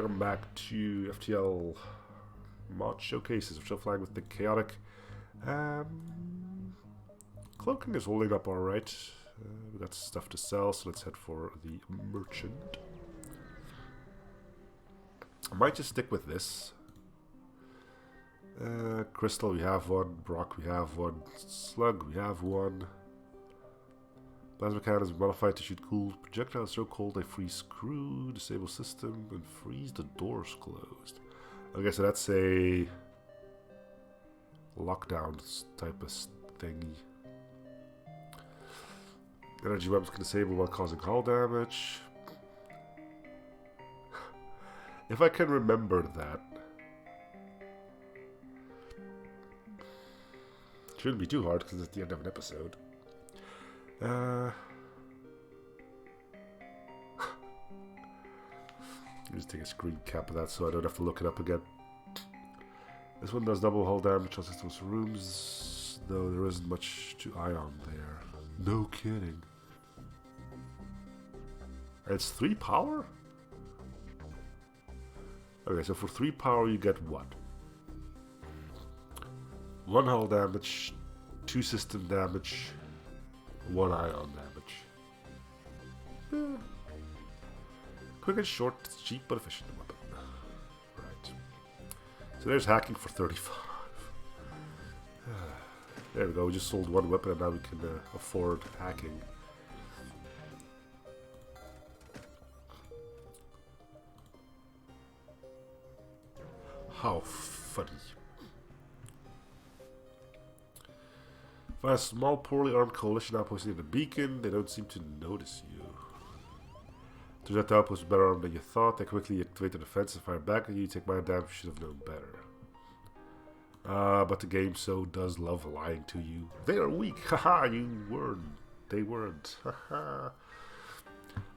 welcome back to FTL mod showcases. We're still flying with the chaotic. Cloaking is holding up alright. We got stuff to sell, so let's head for the merchant. I might just stick with this. Crystal, we have one. Brock, we have one. Slug, we have one. Plasma cannon is modified to shoot cool projectiles so cold they freeze crew, disable system, and freeze the doors closed. Okay, so that's a lockdown type of thingy. Energy weapons can disable while causing hull damage. If I can remember that. Shouldn't be too hard because it's the end of an episode. Just take a screen cap of that so I don't have to look it up again. This one does double hull damage on systems rooms, though there isn't much to eye on there. No kidding. It's 3 power? Okay, so for 3 power you get what? 1 hull damage, 2 system damage, 1 ion damage. Quick and short, cheap but efficient weapon. Right. So there's hacking for 35. There we go, we just sold 1 weapon and now we can afford hacking. How funny. Find a small, poorly armed coalition outpost near the beacon. They don't seem to notice you. Turns out the outpost was better armed than you thought. They quickly activate the defense and fire back at you. Take my damage, you should have known better. But the game so does love lying to you. They are weak. Haha, you weren't. They weren't. Haha.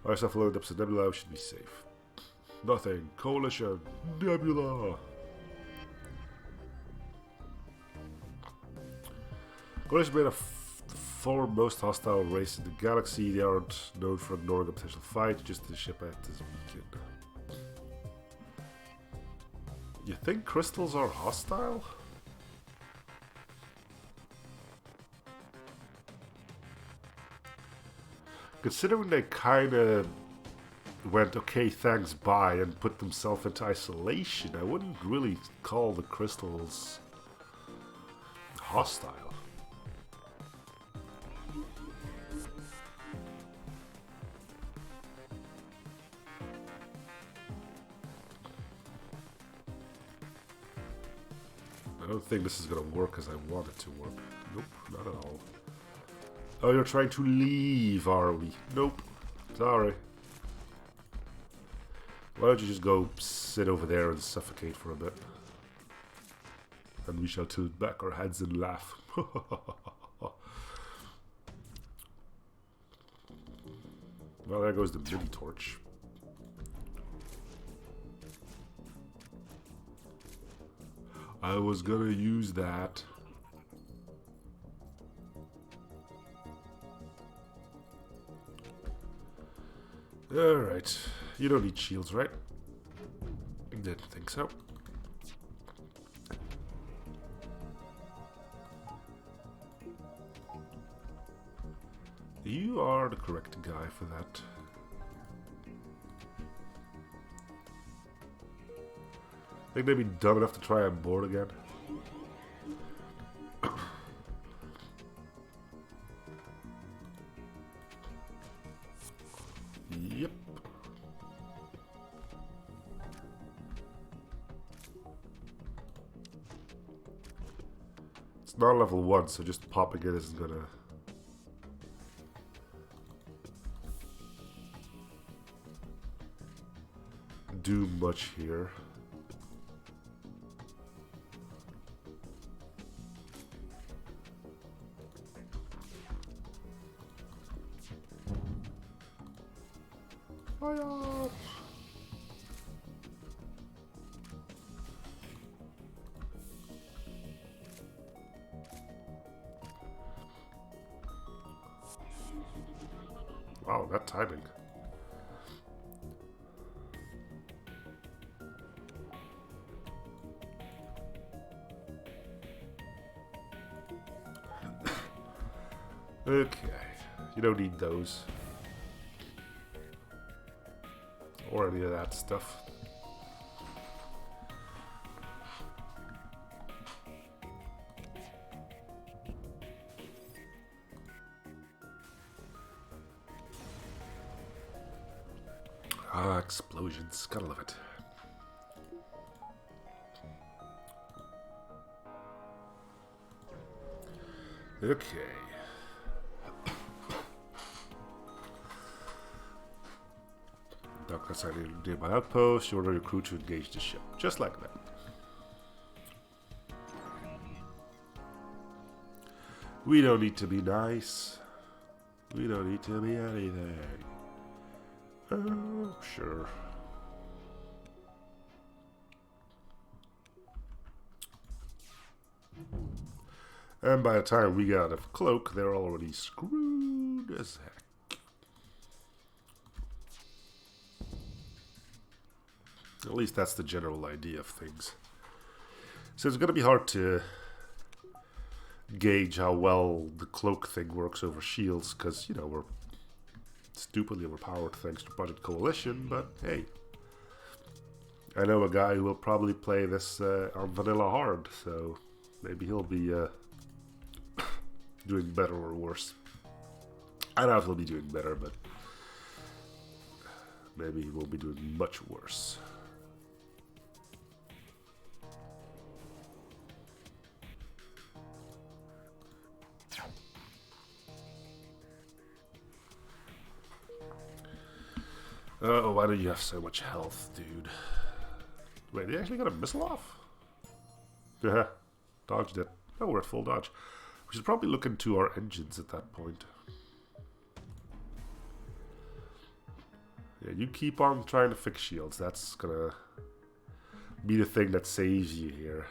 Our stuff loaded up to Nebula, we should be safe. Nothing. Coalition. Nebula. Coalition made a foremost hostile race in the galaxy. They aren't known for ignoring a potential fight, just the ship at this weekend. You think crystals are hostile? Considering they kinda went, okay, thanks, bye, and put themselves into isolation, I wouldn't really call the crystals hostile. I don't think this is going to work as I want it to work. Nope, not at all. Oh, you're trying to leave, are we? Nope. Sorry. Why don't you just go sit over there and suffocate for a bit? And we shall tilt back our heads and laugh. Well, there goes the mini torch. I was gonna use that. Alright. You don't need shields, right? Didn't think so. You are the correct guy for that. Think they'd be dumb enough to try on board again. Yep. It's not level 1, so just popping it isn't gonna do much here. Fire! Wow, that timing. Okay. You don't need those. Or any of that stuff. Ah, explosions. Gotta love it. Okay. Dock outside a nearby outpost. You order your crew to engage the ship. Just like that. We don't need to be nice. We don't need to be anything. Sure. And by the time we got a cloak, they're already screwed as heck. At least that's the general idea of things. So it's going to be hard to gauge how well the cloak thing works over shields, because, you know, we're stupidly overpowered thanks to Project Coalition, but hey. I know a guy who will probably play this on vanilla hard, so maybe he'll be doing better or worse. I don't know if he'll be doing better, but maybe he will be doing much worse. Oh, why do you have so much health, dude? Wait, they actually got a missile off? Yeah, dodged it. Oh, we're at full dodge. We should probably look into our engines at that point. Yeah, you keep on trying to fix shields. That's gonna be the thing that saves you here.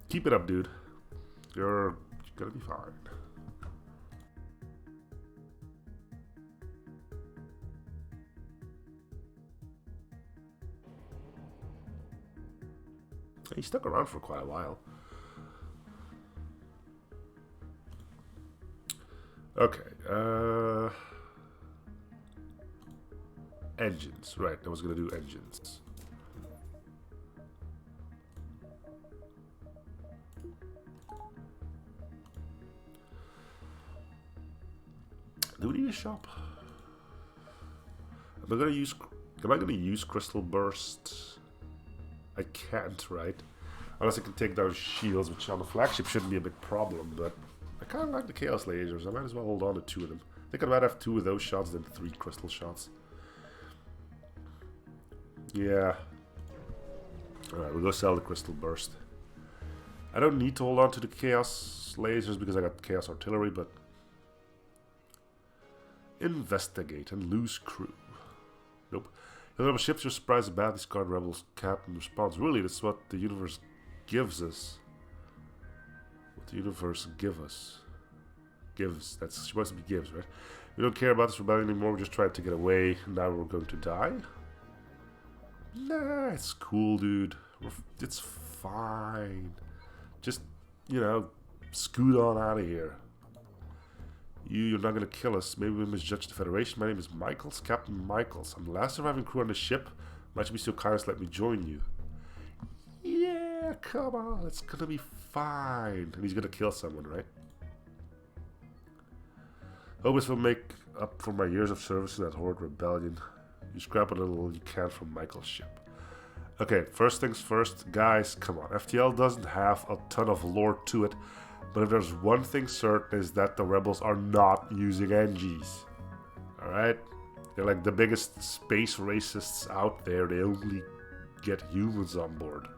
Keep it up, dude. You're gonna be fine. He stuck around for quite a while. Okay, engines. Right, I was gonna do engines. Do we need a shop? Am I gonna use Crystal Burst? I can't, right? Unless I can take down shields, which on the flagship shouldn't be a big problem, but I kind of like the Chaos Lasers. I might as well hold on to 2 of them. I think I'd rather have 2 of those shots than 3 crystal shots. Yeah. Alright, we'll go sell the Crystal Burst. I don't need to hold on to the Chaos Lasers because I got Chaos Artillery, but... Investigate and lose crew. Nope. The rebel ships are surprised about these card rebels. Captain responds, really, that's what the universe gives us. What the universe gives. That's supposed to be gives, right? We don't care about this rebellion anymore, we're just trying to get away. Now we're going to die? Nah, it's cool, dude. It's fine. Just, you know, scoot on out of here. You're not going to kill us. Maybe we misjudged the Federation. My name is Michaels, Captain Michaels. I'm the last surviving crew on the ship. Might you be so kind as to let me join you? Yeah, come on. It's going to be fine. And he's going to kill someone, right? Hope this will make up for my years of service in that Horde rebellion. You scrap a little you can from Michael's ship. Okay, first things first. Guys, come on. FTL doesn't have a ton of lore to it. But if there's one thing certain is that the rebels are not using NGs. Alright? They're like the biggest space racists out there. They only get humans on board.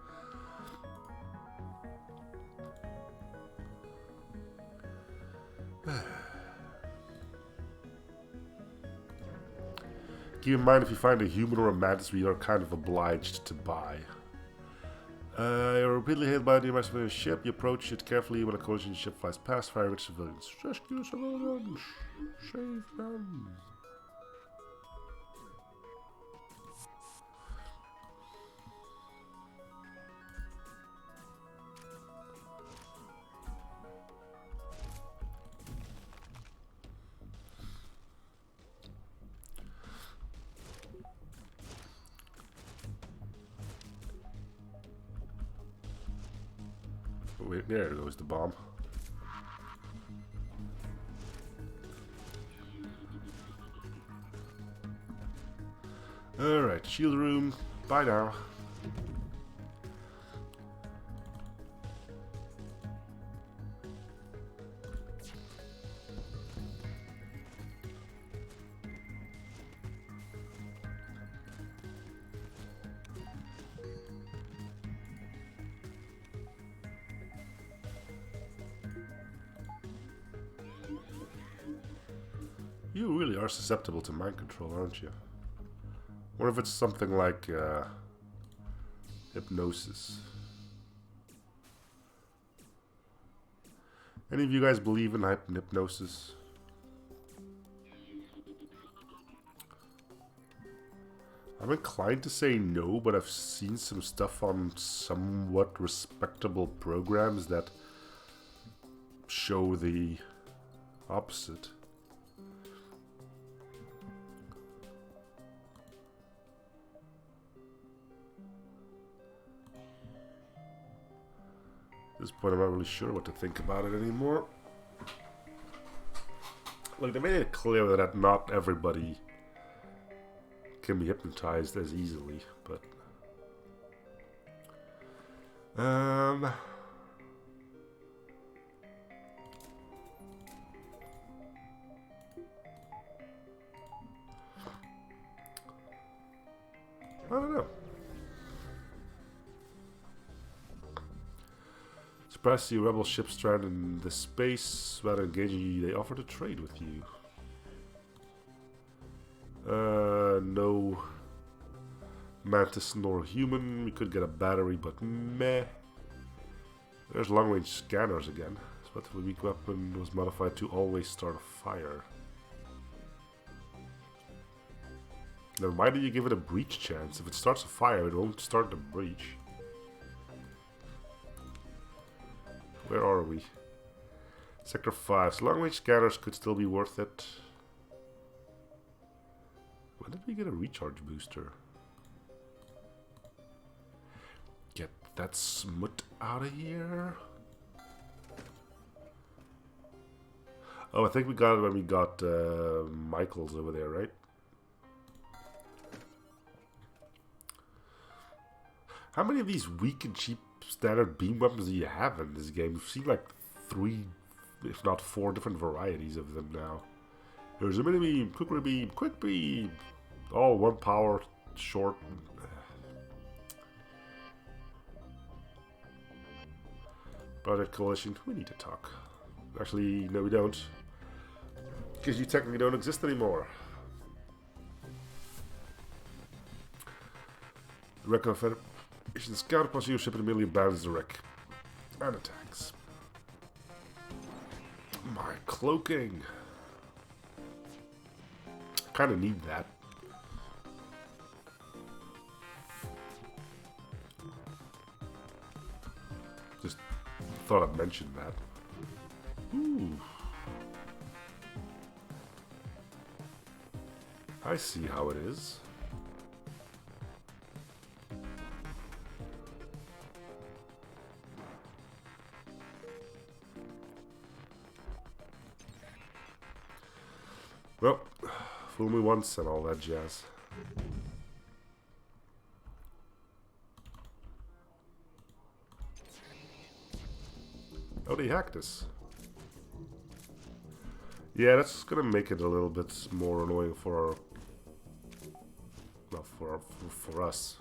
Keep in mind if you find a human or a mantis, we are kind of obliged to buy. You're repeatedly hit by a nearby civilian ship. You approach it carefully when a collision ship flies past, fire with civilians. Rescue civilians! Save them! Wait, there goes the bomb. Alright, shield room. Bye now. You really are susceptible to mind control, aren't you? What if it's something like hypnosis? Any of you guys believe in hypnosis? I'm inclined to say no, but I've seen some stuff on somewhat respectable programs that show the opposite. At this point, I'm not really sure what to think about it anymore. Look, they made it clear that not everybody can be hypnotized as easily, but I don't know. Surprised to see a rebel ship stranded in the space. Rather than engaging you, they offer to trade with you. No mantis nor human. We could get a battery, but meh. There's long-range scanners again. But the weak weapon was modified to always start a fire. Then why do you give it a breach chance? If it starts a fire, it won't start the breach. Where are we? Sector 5. So long-range scanners could still be worth it. When did we get a recharge booster? Get that smut out of here. Oh, I think we got it when we got Michael's over there, right? How many of these weak and cheap standard beam weapons do you have in this game? We've seen like 3, if not 4 different varieties of them now. There's a mini beam, quick beam, all 1 power, short. Project Coalition, we need to talk. Actually, no we don't. Because you technically don't exist anymore. The wreck of Federation scout upon your ship immediately abandons the wreck. And attacks. My cloaking. Kinda need that. Just thought I'd mention that. Ooh. I see how it is. Well, fool me once and all that jazz. Oh, they hacked us. Yeah, that's gonna make it a little bit more annoying for our, well, for us.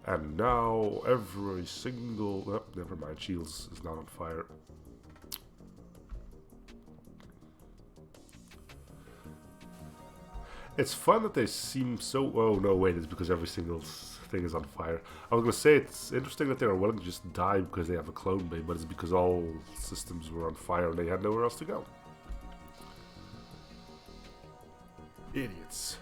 And now every single, oh, never mind, Shields is not on fire. It's fun that they seem so, oh no wait, it's because every single thing is on fire. I was gonna say it's interesting that they are willing to just die because they have a clone bay, but it's because all systems were on fire and they had nowhere else to go. Idiots.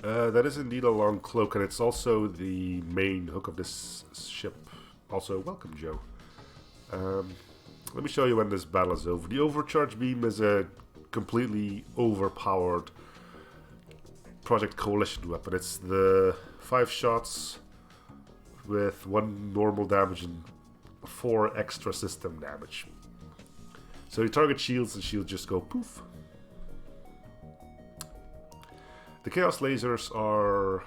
That is indeed a long cloak, and it's also the main hook of this ship. Also, welcome, Joe. Let me show you when this battle is over. The overcharge beam is a completely overpowered Project Coalition weapon. It's the 5 shots with 1 normal damage and 4 extra system damage. So you target shields and shields just go poof. The Chaos lasers are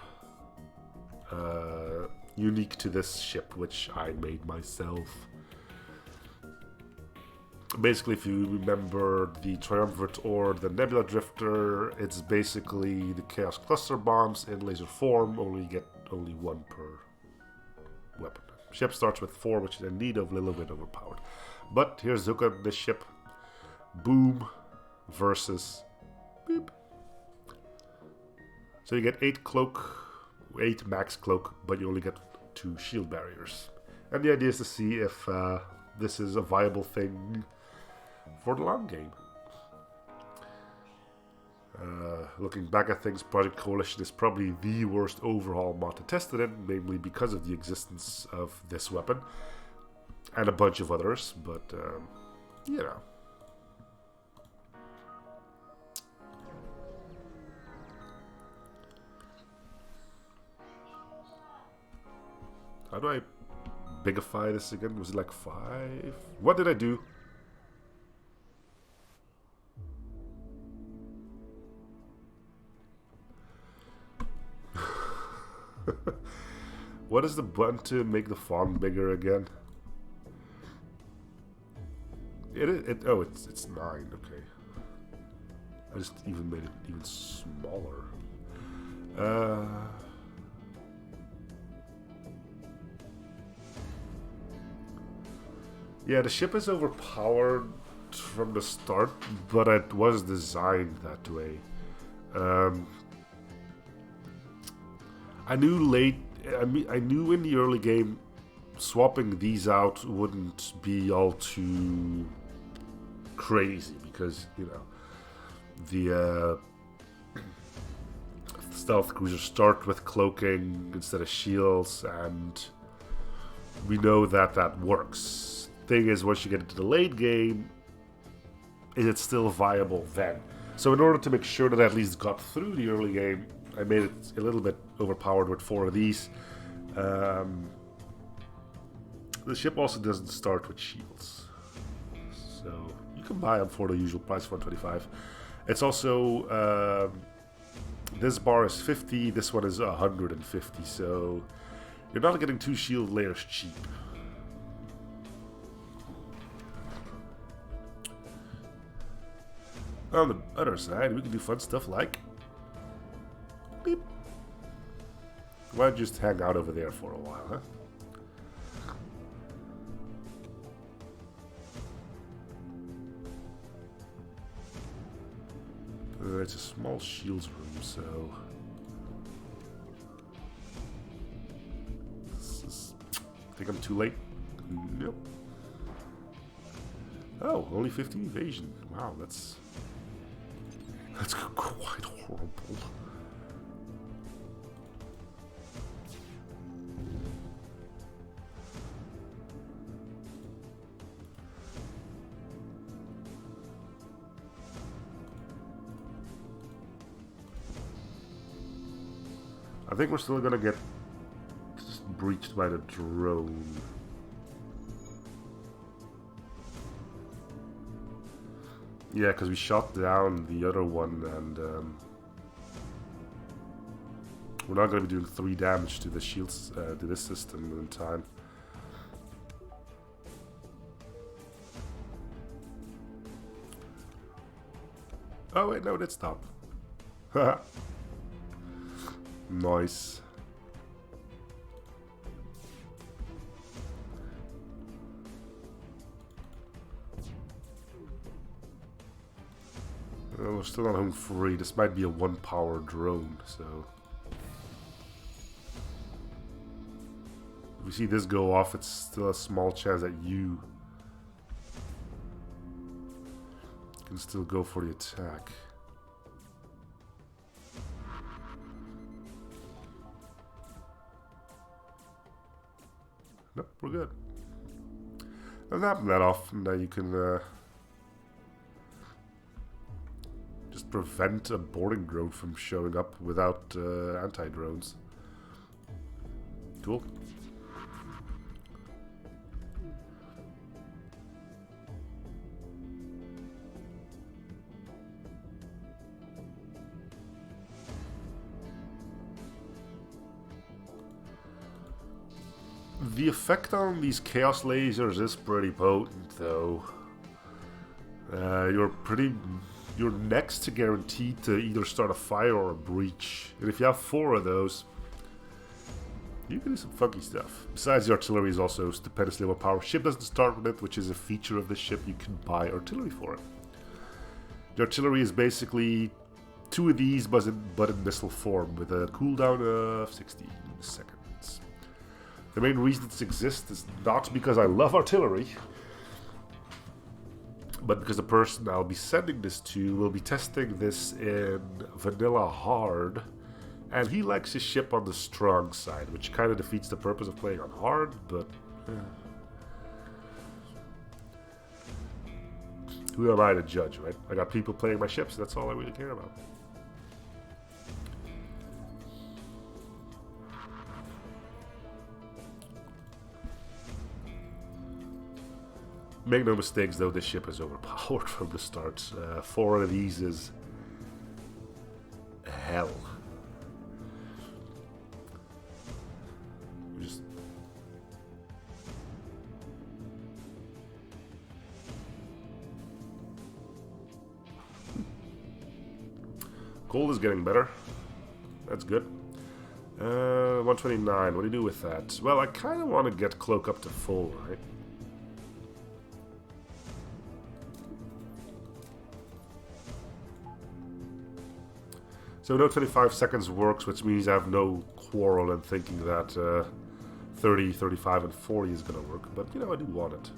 unique to this ship, which I made myself. Basically, if you remember the Triumvirate or the Nebula Drifter, it's basically the Chaos Cluster Bombs in laser form, only you get only 1 per weapon. Ship starts with 4, which is indeed a little bit overpowered. But here's the hook on this ship. Boom versus beep. So you get 8 max cloak, but you only get 2 shield barriers. And the idea is to see if this is a viable thing for the long game. Looking back at things, Project Coalition is probably the worst overhaul mod to test it in, namely because of the existence of this weapon and a bunch of others, but you know. How do I bigify this again? Was it like 5? What did I do? What is the button to make the font bigger again? Oh, it's 9. Okay. I just even made it even smaller. Yeah, the ship is overpowered from the start, but it was designed that way. I knew in the early game swapping these out wouldn't be all too crazy because, you know, the stealth cruisers start with cloaking instead of shields, and we know that works. Thing is, once you get into the late game, is it still viable then? So in order to make sure that I at least got through the early game, I made it a little bit overpowered with 4 of these. The ship also doesn't start with shields, so you can buy them for the usual price, $125. It's also this bar is 50, this one is 150, so you're not getting 2 shield layers cheap. On the other side, we can do fun stuff like beep. Why don't you just hang out over there for a while, huh? It's a small shields room, so I think I'm too late. Nope. Oh, only 50 evasion. Wow, that's quite horrible. I think we're still gonna get breached by the drone. Yeah, because we shot down the other one, and we're not going to be doing 3 damage to the shields, to this system in time. Oh wait, no, it did stop. Nice. We're still not home free. This might be a 1-power drone, so if we see this go off, it's still a small chance that you can still go for the attack. we're good. Doesn't happen that often that you can just prevent a boarding drone from showing up without anti-drones. Cool. The effect on these chaos lasers is pretty potent, though. You're next to guaranteed to either start a fire or a breach, and if you have 4 of those, you can do some funky stuff. Besides, the artillery is also stupendously overpowered. Ship doesn't start with it, which is a feature of the ship. You can buy artillery for it. The artillery is basically 2 of these, but in missile form, with a cooldown of 16 seconds. The main reason this exists is not because I love artillery, but because the person I'll be sending this to will be testing this in vanilla hard, and he likes his ship on the strong side, which kind of defeats the purpose of playing on hard, but who am I to judge, right? I got people playing my ships, that's all I really care about. Make no mistakes, though, this ship is overpowered from the start. 4 of these is hell. Just gold is getting better. That's good. 129. What do you do with that? Well, I kind of want to get cloak up to full, right? So no 25 seconds works, which means I have no quarrel in thinking that 30, 35, and 40 is going to work. But, you know, I do want it.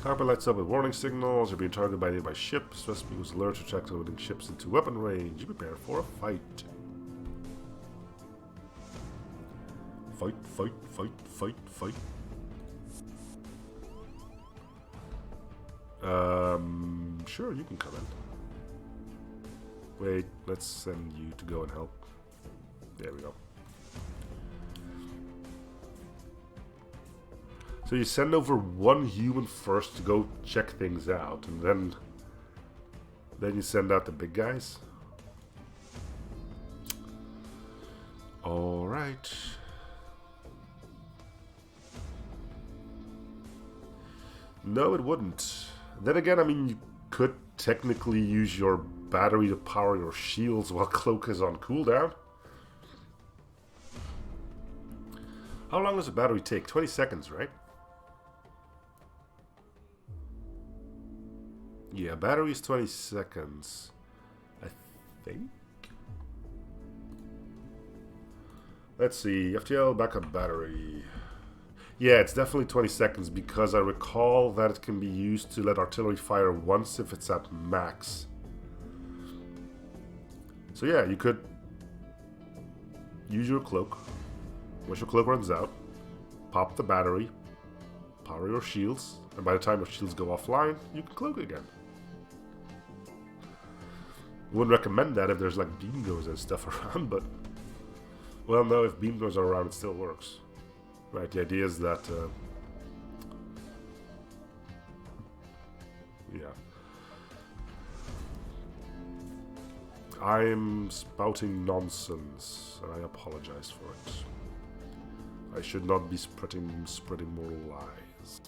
Carpet lights up with warning signals. You're being targeted by nearby ships. Must be used alert to track loading ships into weapon range. You prepare for a fight. Fight, fight, fight, fight, fight. Sure, you can come in. Wait, let's send you to go and help. There we go. So you send over 1 human first to go check things out, and then you send out the big guys? Alright. No, it wouldn't. Then again, I mean, you could technically use your battery to power your shields while cloak is on cooldown. How long does a battery take? 20 seconds, right? Yeah, battery is 20 seconds, I think. Let's see, FTL backup battery. Yeah, it's definitely 20 seconds because I recall that it can be used to let artillery fire once if it's at max. So yeah, you could use your cloak. Once your cloak runs out, pop the battery, power your shields, and by the time your shields go offline, you can cloak again. Wouldn't recommend that if there's like beam goes and stuff around, but well, no, if beam goes are around, it still works. Right, the idea is that, yeah. I'm spouting nonsense, and I apologize for it. I should not be spreading more lies.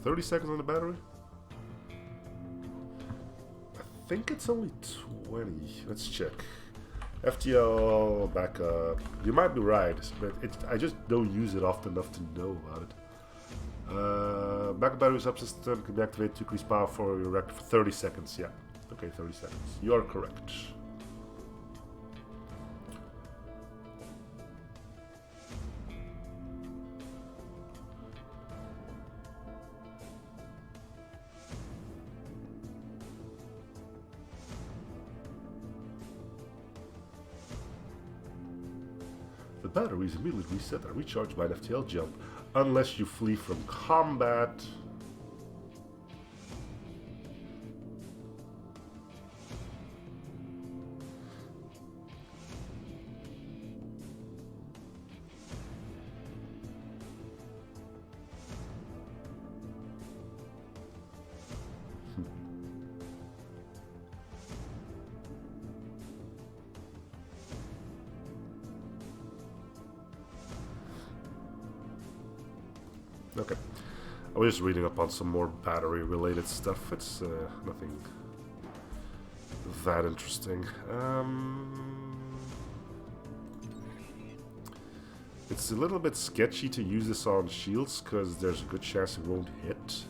30 seconds on the battery? I think it's only 20. Let's check. FTL backup. You might be right, but I just don't use it often enough to know about it. Backup battery subsystem can be activated to increase power for your reactor for 30 seconds. Yeah. Okay, 30 seconds. You are correct. The batteries immediately reset and recharge by an FTL jump, unless you flee from combat. Okay. I was just reading up on some more battery related stuff. It's nothing that interesting. It's a little bit sketchy to use this on shields because there's a good chance it won't hit.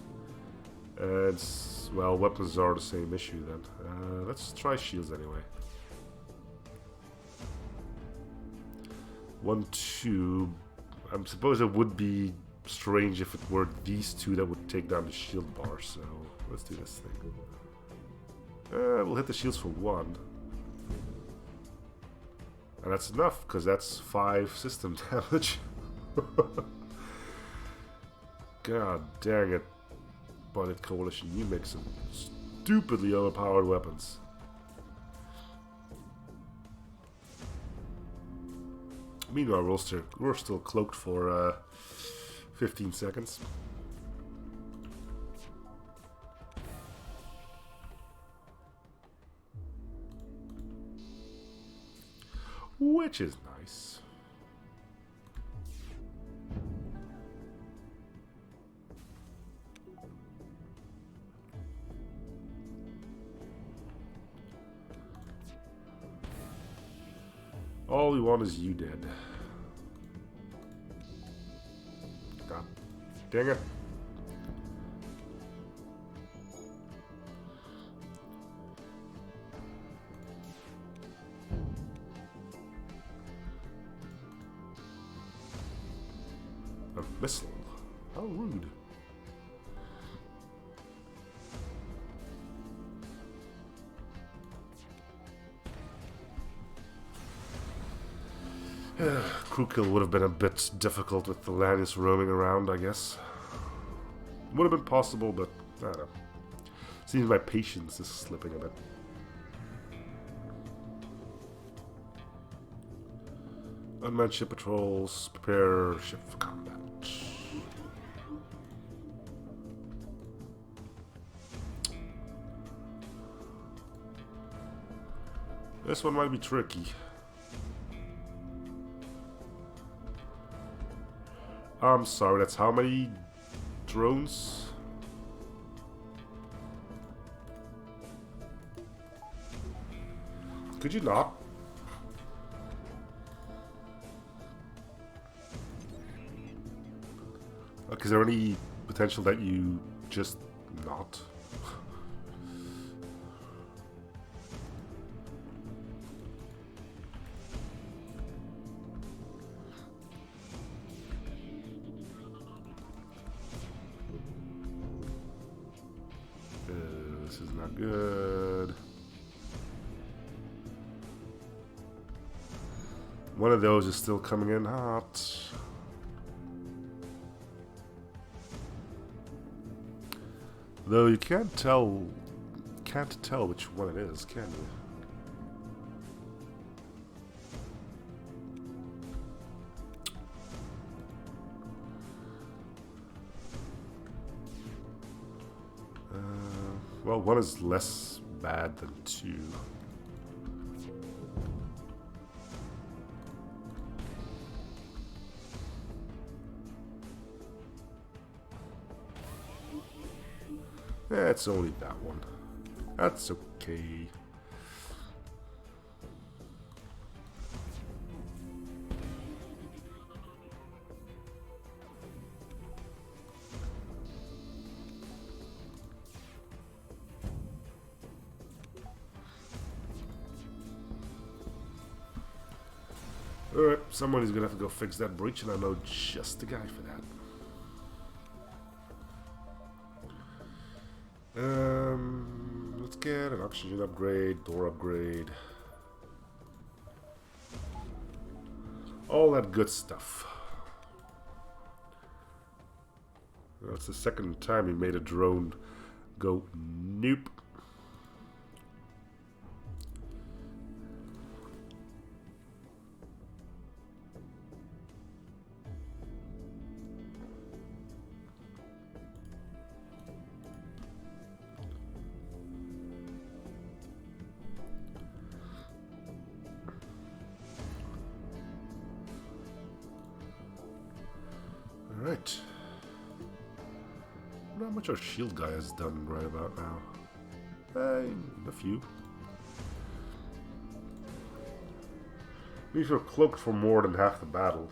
Well, weapons are the same issue then. Let's try shields anyway. 1, 2. I suppose it would be strange if it were these two that would take down the shield bar, so let's do this thing. We'll hit the shields for 1. And that's enough, because that's 5 system damage. God dang it, Bonded Coalition, you make some stupidly overpowered weapons. Meanwhile, we're still cloaked for 15 seconds. Which is nice. All we want is you dead. God dang it. A missile? How rude. Crew kill would have been a bit difficult with the Lanius roaming around, I guess. Would have been possible, but I don't know. Seems my patience is slipping a bit. Unmanned ship patrols, prepare ship for combat. This one might be tricky. I'm sorry, that's how many drones? Could you not? Is there any potential that you just not? This is not good. One of those is still coming in hot. Though you can't tell which one it is, can you? Well, one is less bad than 2. It's only that one. That's okay. Alright, someone is gonna have to go fix that breach, and I know just the guy for that. Let's get an oxygen upgrade, door upgrade. All that good stuff. That's the second time he made a drone go nope. Alright. Not much our shield guy has done right about now. A few. These are cloaked for more than half the battle.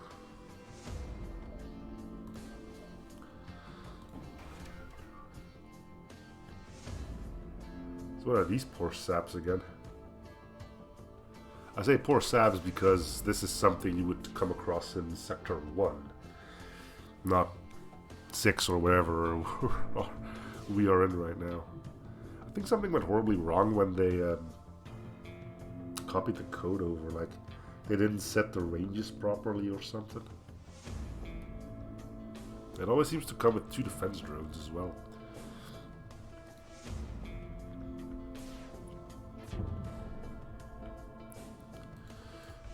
So what are these poor saps again? I say poor saps because this is something you would come across in Sector 1. Not 6 or wherever we are in right now. I think something went horribly wrong when they copied the code over. Like, they didn't set the ranges properly or something. It always seems to come with 2 defense drones as well.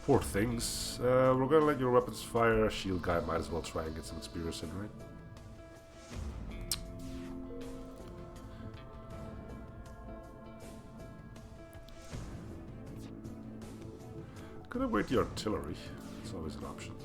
Poor things. We're gonna let your weapons fire. Shield guy might as well try and get some experience in, right? Could upgrade the artillery. It's always an option.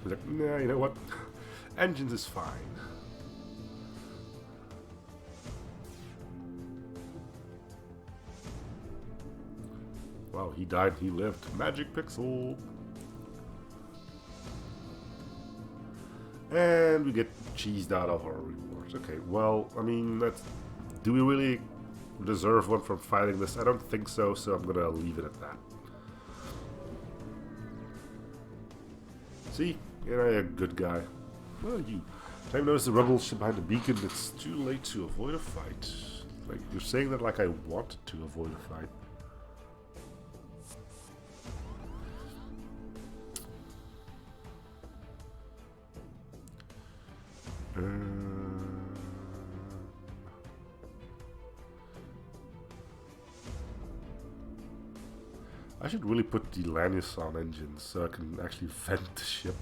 Like, nah, you know what? Engines is fine. Wow, he died, he lived. Magic pixel. And we get cheesed out of our rewards. Okay, well, I mean, that's... Do we really deserve one from fighting this? I don't think so, so I'm gonna leave it at that. See? You're a good guy. Well, you... Time notice the rebel ship behind the beacon. It's too late to avoid a fight. Like, you're saying that like I wanted to avoid a fight. I should really put the Lanius on engines so I can actually vent the ship.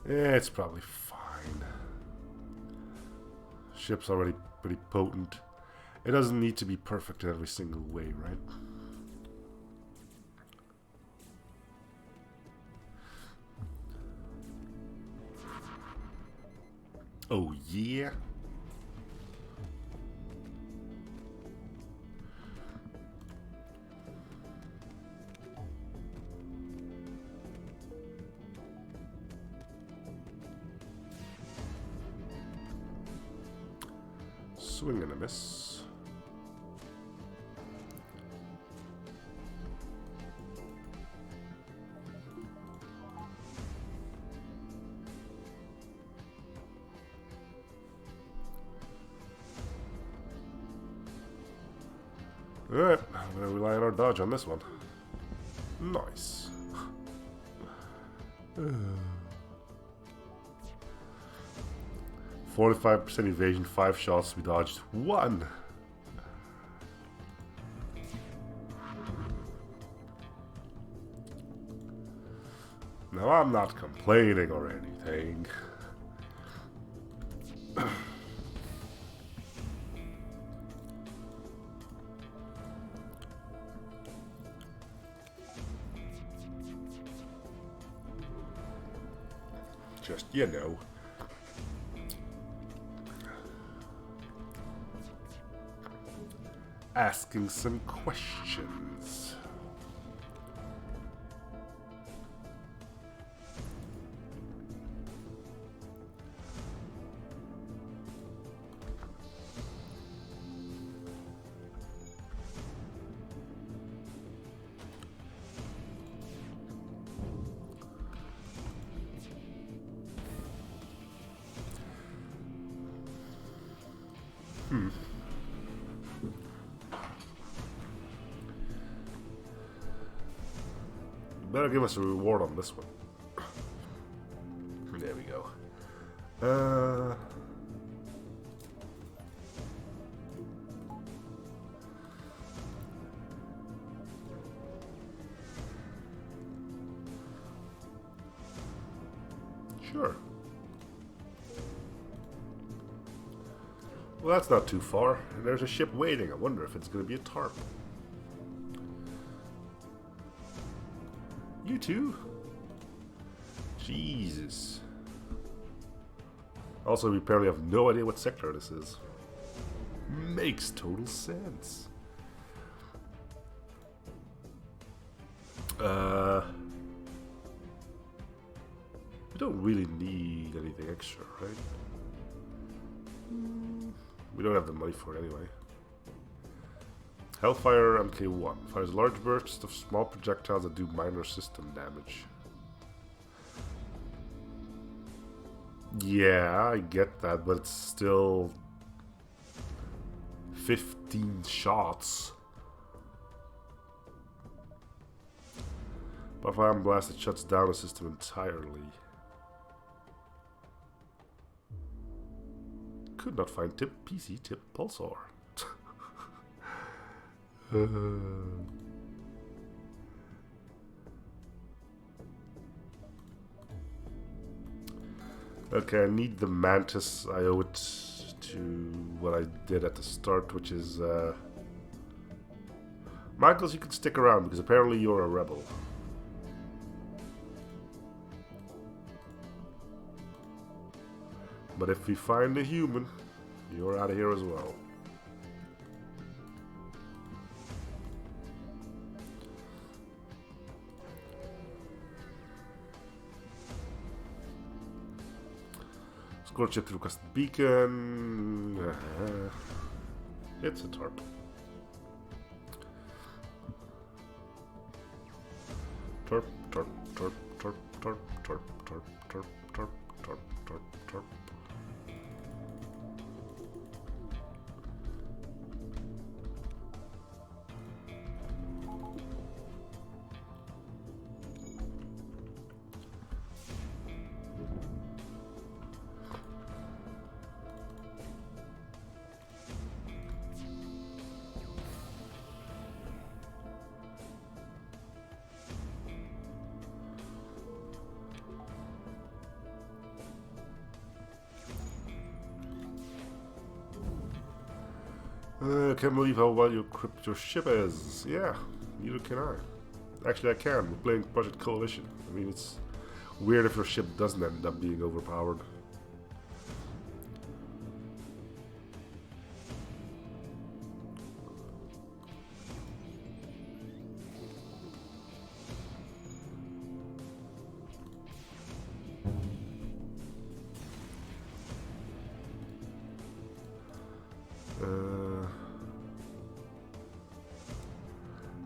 Yeah, it's probably fine. Ship's already pretty potent. It doesn't need to be perfect in every single way, right? Oh yeah. Swing and a miss. Alright, I'm gonna rely on our dodge on this one. Nice. 45% evasion, 5 shots, we dodged 1. Now I'm not complaining or anything. Just, you know. Asking some questions. Better give us a reward on this one. There we go. Sure. Well, that's not too far. There's a ship waiting. I wonder if it's going to be a tarp. You too? Jesus. Also, we apparently have no idea what sector this is. Makes total sense. We don't really need anything extra, right? We don't have the money for it anyway. Hellfire MK1 fires large bursts of small projectiles that do minor system damage. Yeah, I get that, but it's still 15 shots. But Fire Blast, it shuts down the system entirely. Could not find PC tip pulsar. Okay, I need the mantis. I owe it to what I did at the start, which is Michaels, you can stick around because apparently you're a rebel. But if we find a human, you're out of here as well. Scorch it through cast beacon. It's a tarp. Tarp, tarp, tarp, tarp, tarp, tarp, tarp, tarp, tarp, tarp, tarp, tarp. I can't believe how well you equipped your ship is. Yeah, neither can I. Actually, I can. We're playing Project Coalition. I mean, it's weird if your ship doesn't end up being overpowered.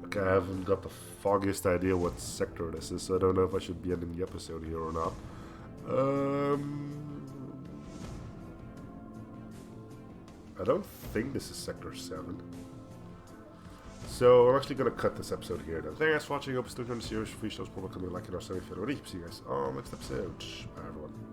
Okay, I haven't got the foggiest idea what sector this is, so I don't know if I should be ending the episode here or not. I don't think this is Sector 7. So I'm actually going to cut this episode here then. Thank you guys for watching. I hope you still enjoying the series. Free shows, probably coming like it or something. See you guys on next episode. Bye everyone.